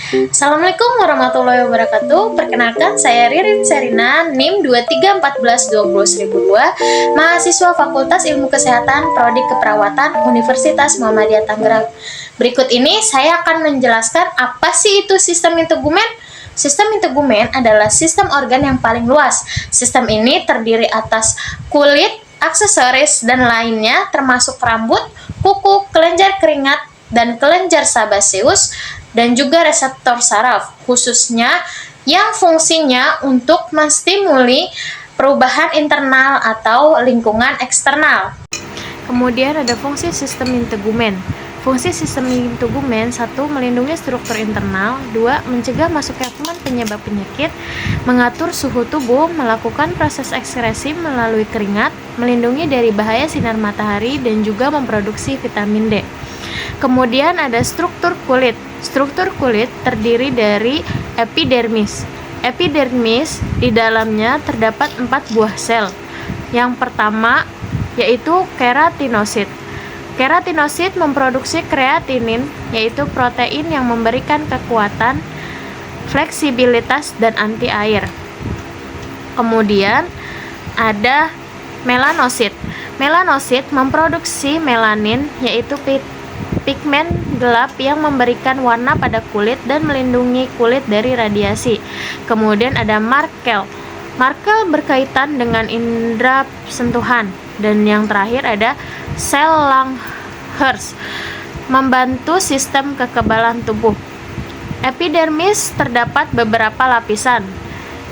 Assalamualaikum warahmatullahi wabarakatuh. Perkenalkan, saya Ririn Serina, NIM 231421002, mahasiswa Fakultas Ilmu Kesehatan Prodi Keperawatan Universitas Muhammadiyah Tangerang. Berikut ini saya akan menjelaskan apa sih itu sistem integumen. Sistem integumen adalah sistem organ yang paling luas. Sistem ini terdiri atas kulit, aksesoris, dan lainnya termasuk rambut, kuku, kelenjar keringat, dan kelenjar sebaceus, dan juga reseptor saraf, khususnya yang fungsinya untuk menstimuli perubahan internal atau lingkungan eksternal. Kemudian ada fungsi sistem integumen. Fungsi sistem integumen: 1. Melindungi struktur internal. 2. Mencegah masuknya kuman penyebab penyakit. Mengatur suhu tubuh. Melakukan proses ekskresi melalui keringat. Melindungi dari bahaya sinar matahari dan juga memproduksi vitamin D. Kemudian ada struktur kulit. Struktur kulit terdiri dari epidermis. Epidermis di dalamnya terdapat 4 buah sel. Yang pertama yaitu keratinosit. Keratinosit memproduksi kreatinin, yaitu protein yang memberikan kekuatan, fleksibilitas, dan anti air. Kemudian ada melanosit. Melanosit memproduksi melanin, yaitu pigmen gelap yang memberikan warna pada kulit dan melindungi kulit dari radiasi. Kemudian ada Merkel. Merkel berkaitan dengan indera sentuhan. Dan yang terakhir ada sel Langhans, membantu sistem kekebalan tubuh. Epidermis terdapat beberapa lapisan.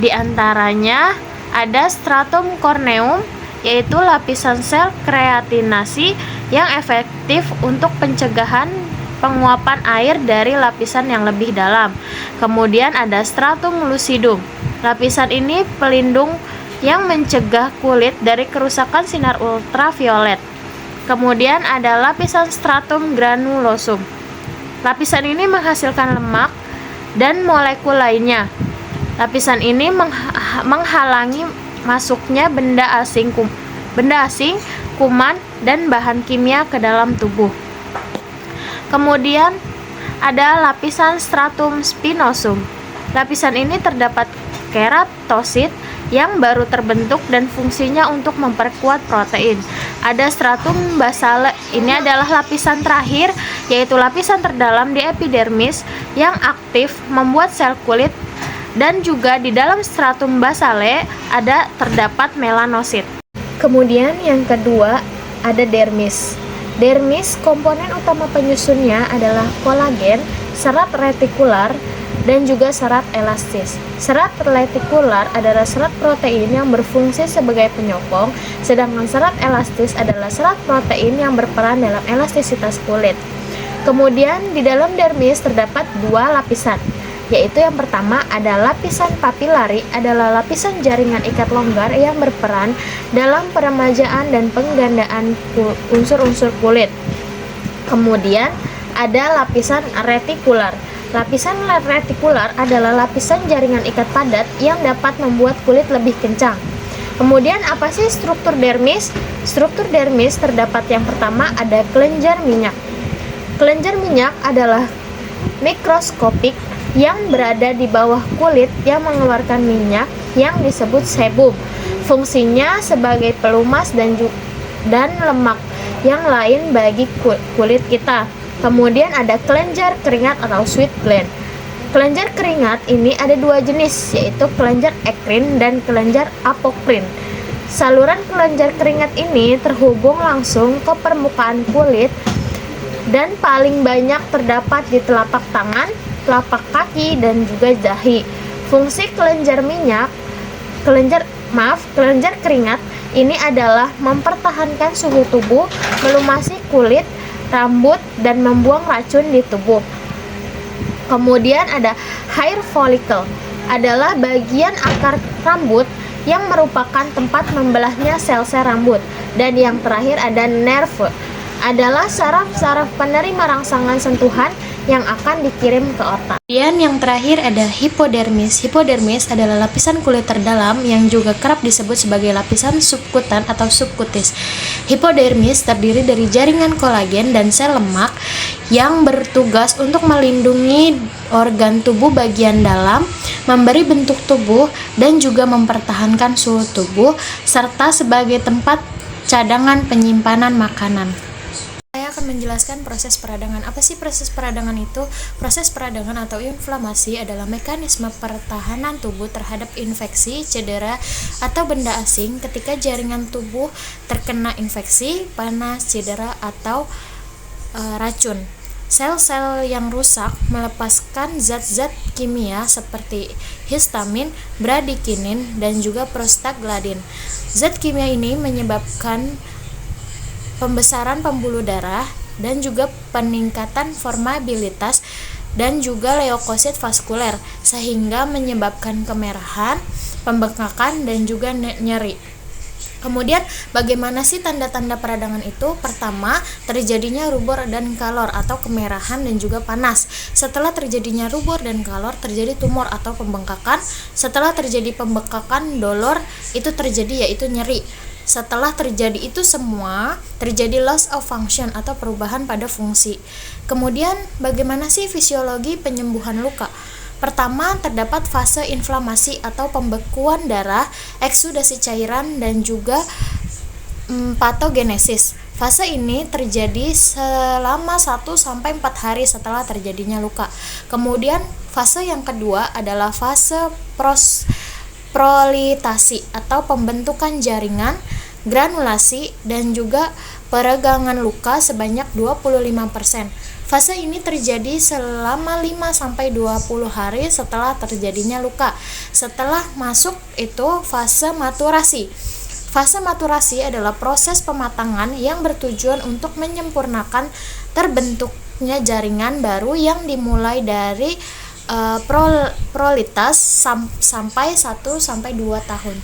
Di antaranya ada stratum corneum, yaitu lapisan sel kreatinasi yang efektif untuk pencegahan penguapan air dari lapisan yang lebih dalam. Kemudian ada stratum lucidum. Lapisan ini pelindung yang mencegah kulit dari kerusakan sinar ultraviolet. Kemudian ada lapisan stratum granulosum. Lapisan ini menghasilkan lemak dan molekul lainnya. Lapisan ini menghalangi masuknya benda asing, kuman, dan bahan kimia ke dalam tubuh. Kemudian ada lapisan stratum spinosum. Lapisan ini terdapat keratosit yang baru terbentuk dan fungsinya untuk memperkuat protein. Ada stratum basale. Ini adalah lapisan terakhir, yaitu lapisan terdalam di epidermis yang aktif membuat sel kulit, dan juga di dalam stratum basale terdapat melanosit. Kemudian yang kedua ada dermis. Dermis, komponen utama penyusunnya adalah kolagen, serat retikular, dan juga serat elastis. Serat retikular adalah serat protein yang berfungsi sebagai penyokong, sedangkan serat elastis adalah serat protein yang berperan dalam elastisitas kulit. Kemudian di dalam dermis terdapat 2 lapisan, yaitu yang pertama ada lapisan papilari, adalah lapisan jaringan ikat longgar yang berperan dalam peremajaan dan penggandaan unsur-unsur kulit. Kemudian ada lapisan retikular. Lapisan retikular adalah lapisan jaringan ikat padat yang dapat membuat kulit lebih kencang. Kemudian apa sih struktur dermis? Struktur dermis terdapat yang pertama ada kelenjar minyak. Kelenjar minyak adalah mikroskopik yang berada di bawah kulit yang mengeluarkan minyak yang disebut sebum. Fungsinya sebagai pelumas dan lemak yang lain bagi kulit kita. Kemudian ada kelenjar keringat atau sweat gland. Kelenjar keringat ini ada 2 jenis, yaitu kelenjar ekrin dan kelenjar apokrin. Saluran kelenjar keringat ini terhubung langsung ke permukaan kulit dan paling banyak terdapat di telapak tangan, telapak kaki, dan juga dahi. Fungsi kelenjar keringat ini adalah mempertahankan suhu tubuh, melumasi kulit, rambut, dan membuang racun di tubuh. Kemudian ada hair follicle, adalah bagian akar rambut yang merupakan tempat membelahnya sel-sel rambut. Dan yang terakhir ada nerve, adalah saraf-saraf penerima rangsangan sentuhan yang akan dikirim ke otak. Kemudian yang terakhir ada hipodermis. Hipodermis adalah lapisan kulit terdalam yang juga kerap disebut sebagai lapisan subkutan atau subkutis. Hipodermis terdiri dari jaringan kolagen dan sel lemak yang bertugas untuk melindungi organ tubuh bagian dalam, memberi bentuk tubuh, dan juga mempertahankan suhu tubuh, serta sebagai tempat cadangan penyimpanan makanan. Saya akan menjelaskan proses peradangan. Apa sih proses peradangan itu? Proses peradangan atau inflamasi adalah mekanisme pertahanan tubuh terhadap infeksi, cedera, atau benda asing ketika jaringan tubuh terkena infeksi, panas, cedera, atau racun. Sel-sel yang rusak melepaskan zat-zat kimia seperti histamin, bradikinin, dan juga prostaglandin. Zat kimia ini menyebabkan pembesaran pembuluh darah dan juga peningkatan formabilitas dan juga leukosit vaskuler sehingga menyebabkan kemerahan, pembengkakan, dan juga nyeri. Kemudian bagaimana sih tanda-tanda peradangan itu? Pertama, terjadinya rubor dan kalor atau kemerahan dan juga panas. Setelah terjadinya rubor dan kalor, terjadi tumor atau pembengkakan. Setelah terjadi pembengkakan, dolor, itu terjadi yaitu nyeri. Setelah terjadi itu semua, terjadi loss of function atau perubahan pada fungsi. Kemudian, bagaimana sih fisiologi penyembuhan luka? Pertama, terdapat fase inflamasi atau pembekuan darah, eksudasi cairan, dan juga patogenesis. Fase ini terjadi selama 1-4 hari setelah terjadinya luka. Kemudian, fase yang kedua adalah fase prolitasi atau pembentukan jaringan, granulasi, dan juga peregangan luka sebanyak 25%. Fase ini terjadi selama 5-20 hari setelah terjadinya luka. Setelah masuk itu fase maturasi. Fase maturasi adalah proses pematangan yang bertujuan untuk menyempurnakan terbentuknya jaringan baru yang dimulai dari prolitas sampai 1-2 tahun.